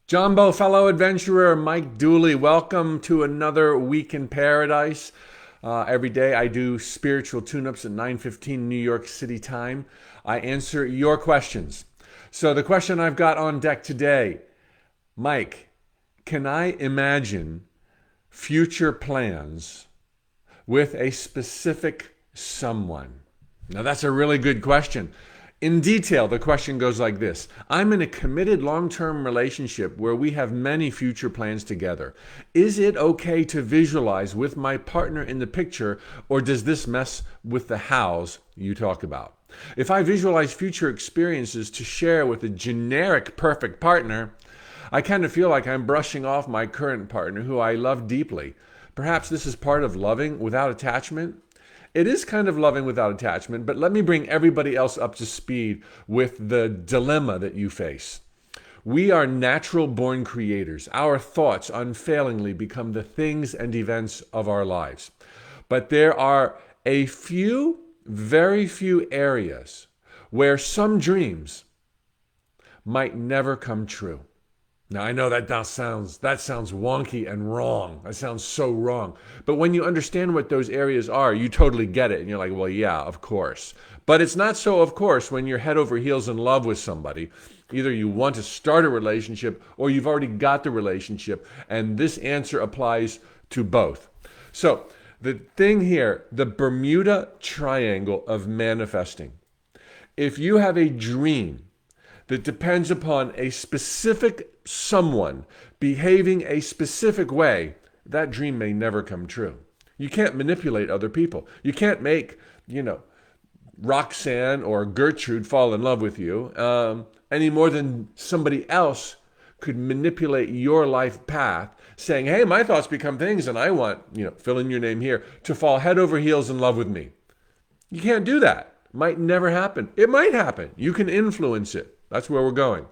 Jumbo, fellow adventurer, Mike Dooley, welcome to another week in paradise. Every day I do spiritual tune-ups at 9:15 New York City time. I answer your questions. So the question I've got on deck today, Mike, can I imagine future plans with a specific someone? Now that's a really good question. In detail, the question goes like this. I'm in a committed long-term relationship where we have many future plans together. Is it okay to visualize with my partner in the picture, or does this mess with the hows you talk about? If I visualize future experiences to share with a generic perfect partner, I kind of feel like I'm brushing off my current partner who I love deeply. Perhaps this is part of loving without attachment. It is kind of loving without attachment, but let me bring everybody else up to speed with the dilemma that you face. We are natural born creators. Our thoughts unfailingly become the things and events of our lives. But there are a few, very few areas where some dreams might never come true. Now, I know that sounds wonky and wrong. That sounds so wrong. But when you understand what those areas are, you totally get it. And you're like, well, yeah, of course. But it's not so of course when you're head over heels in love with somebody. Either you want to start a relationship or you've already got the relationship. And this answer applies to both. So the thing here, the Bermuda Triangle of manifesting. If you have a dream that depends upon a specific someone behaving a specific way, that dream may never come true. You can't manipulate other people. You can't make, Roxanne or Gertrude fall in love with you any more than somebody else could manipulate your life path, saying, hey, my thoughts become things and I want, fill in your name here, to fall head over heels in love with me. You can't do that. Might never happen. It might happen. You can influence it. That's where we're going.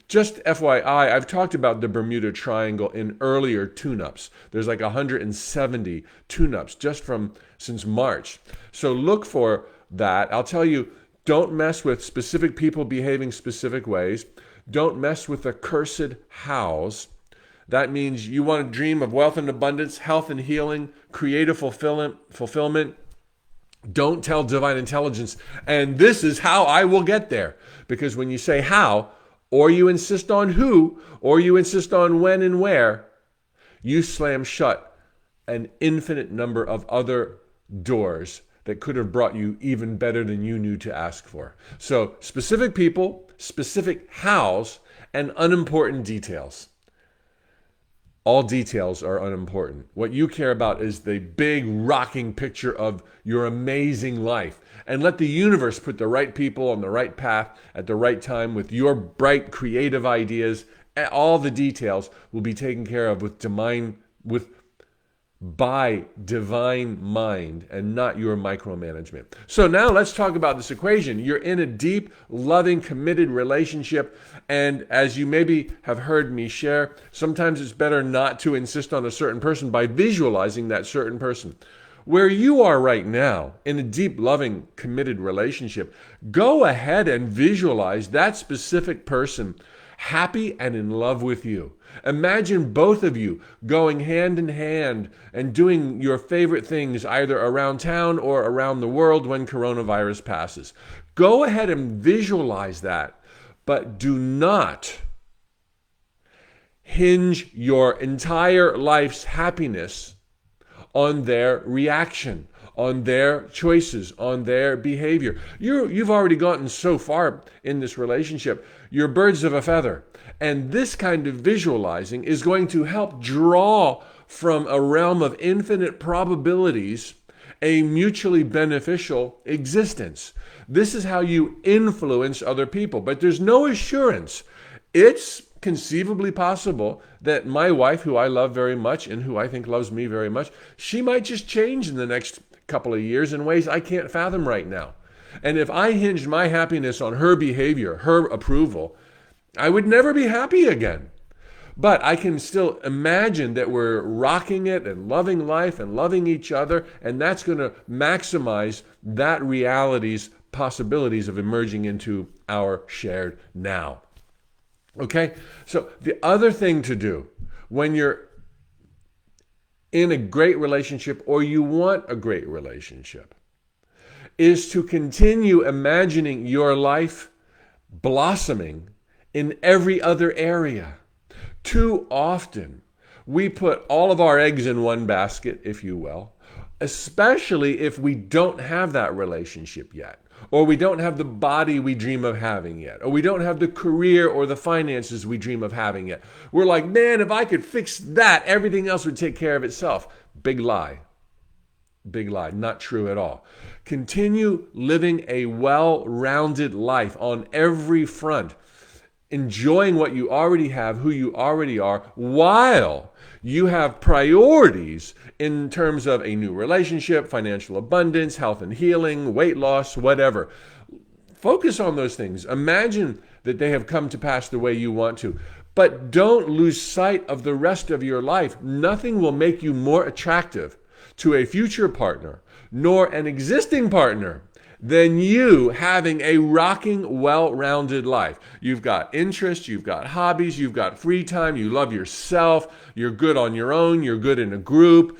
Just FYI, I've talked about the Bermuda Triangle in earlier tune-ups. There's like 170 tune-ups just since March. So look for that. I'll tell you, don't mess with specific people behaving specific ways. Don't mess with the cursed hows. That means you want to dream of wealth and abundance, health and healing, creative fulfillment. Don't tell divine intelligence, and this is how I will get there. Because when you say how, or you insist on who, or you insist on when and where, you slam shut an infinite number of other doors that could have brought you even better than you knew to ask for. So specific people, specific hows, and unimportant details. All details are unimportant. What you care about is the big rocking picture of your amazing life. And let the universe put the right people on the right path at the right time with your bright, creative ideas. All the details will be taken care of by divine mind and not your micromanagement. So now let's talk about this equation. You're in a deep, loving, committed relationship. And as you maybe have heard me share, sometimes it's better not to insist on a certain person by visualizing that certain person. Where you are right now, in a deep, loving, committed relationship, go ahead and visualize that specific person happy and in love with you. Imagine both of you going hand in hand and doing your favorite things either around town or around the world when coronavirus passes. Go ahead and visualize that, but do not hinge your entire life's happiness on their reaction, on their choices, on their behavior. You've already gotten so far in this relationship. You're birds of a feather. And this kind of visualizing is going to help draw from a realm of infinite probabilities a mutually beneficial existence. This is how you influence other people. But there's no assurance. It's conceivably possible that my wife, who I love very much and who I think loves me very much, she might just change in the next couple of years in ways I can't fathom right now. And if I hinged my happiness on her behavior, her approval, I would never be happy again. But I can still imagine that we're rocking it and loving life and loving each other, and that's going to maximize that reality's possibilities of emerging into our shared now. Okay? So the other thing to do when you're in a great relationship or you want a great relationship is to continue imagining your life blossoming in every other area. Too often, we put all of our eggs in one basket, if you will, especially if we don't have that relationship yet, or we don't have the body we dream of having yet, or we don't have the career or the finances we dream of having yet. We're like, man, if I could fix that, everything else would take care of itself. Big lie. Big lie. Not true at all. Continue living a well-rounded life on every front, enjoying what you already have, who you already are, while you have priorities in terms of a new relationship, financial abundance, health and healing, weight loss, whatever. Focus on those things. Imagine that they have come to pass the way you want to. But don't lose sight of the rest of your life. Nothing will make you more attractive to a future partner, nor an existing partner, than you having a rocking, well-rounded life. You've got interests, you've got hobbies, you've got free time, you love yourself, you're good on your own, you're good in a group,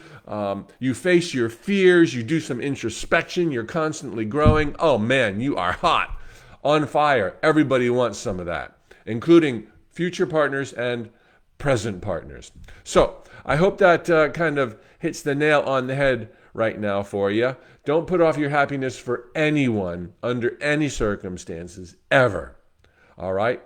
you face your fears, you do some introspection, you're constantly growing. Oh man, you are hot, on fire. Everybody wants some of that, including future partners and present partners. So I hope that kind of hits the nail on the head right now for you. Don't put off your happiness for anyone under any circumstances, ever. All right?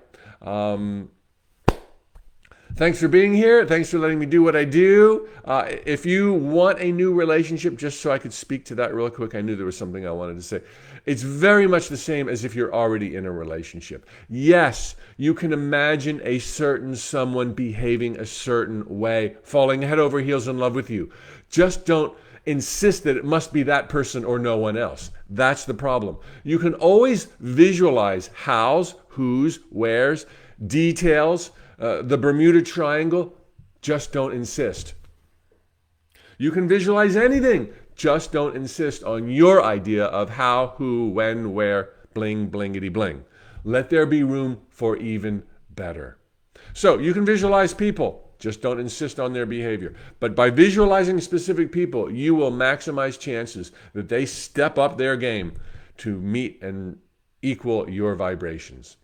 Thanks for being here. Thanks for letting me do what I do. If you want a new relationship, just so I could speak to that real quick, I knew there was something I wanted to say. It's very much the same as if you're already in a relationship. Yes, you can imagine a certain someone behaving a certain way, falling head over heels in love with you. Just don't insist that it must be that person or no one else. That's the problem. You can always visualize hows, whos, wheres, details, the Bermuda Triangle. Just don't insist. You can visualize anything. Just don't insist on your idea of how, who, when, where, bling, blingity, bling. Let there be room for even better. So you can visualize people. Just don't insist on their behavior. But by visualizing specific people, you will maximize chances that they step up their game to meet and equal your vibrations.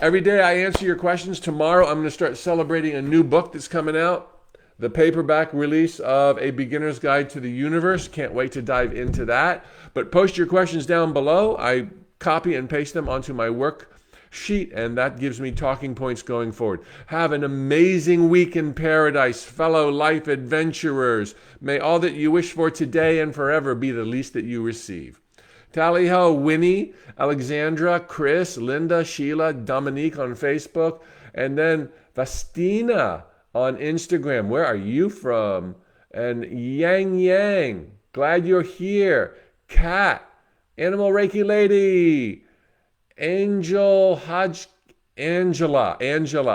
Every day I answer your questions. Tomorrow I'm going to start celebrating a new book that's coming out, the paperback release of A Beginner's Guide to the Universe. Can't wait to dive into that. But post your questions down below. I copy and paste them onto my work sheet, and that gives me talking points going forward. Have an amazing week in paradise, fellow life adventurers. May all that you wish for today and forever be the least that you receive. Tally ho, Winnie, Alexandra, Chris, Linda, Sheila, Dominique on Facebook, and then Vastina on Instagram. Where are you from? And Yang Yang, glad you're here. Kat, Animal Reiki Lady, Angela.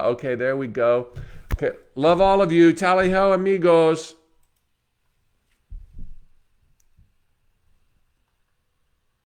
Okay, there we go. Okay, love all of you. Tally ho, amigos.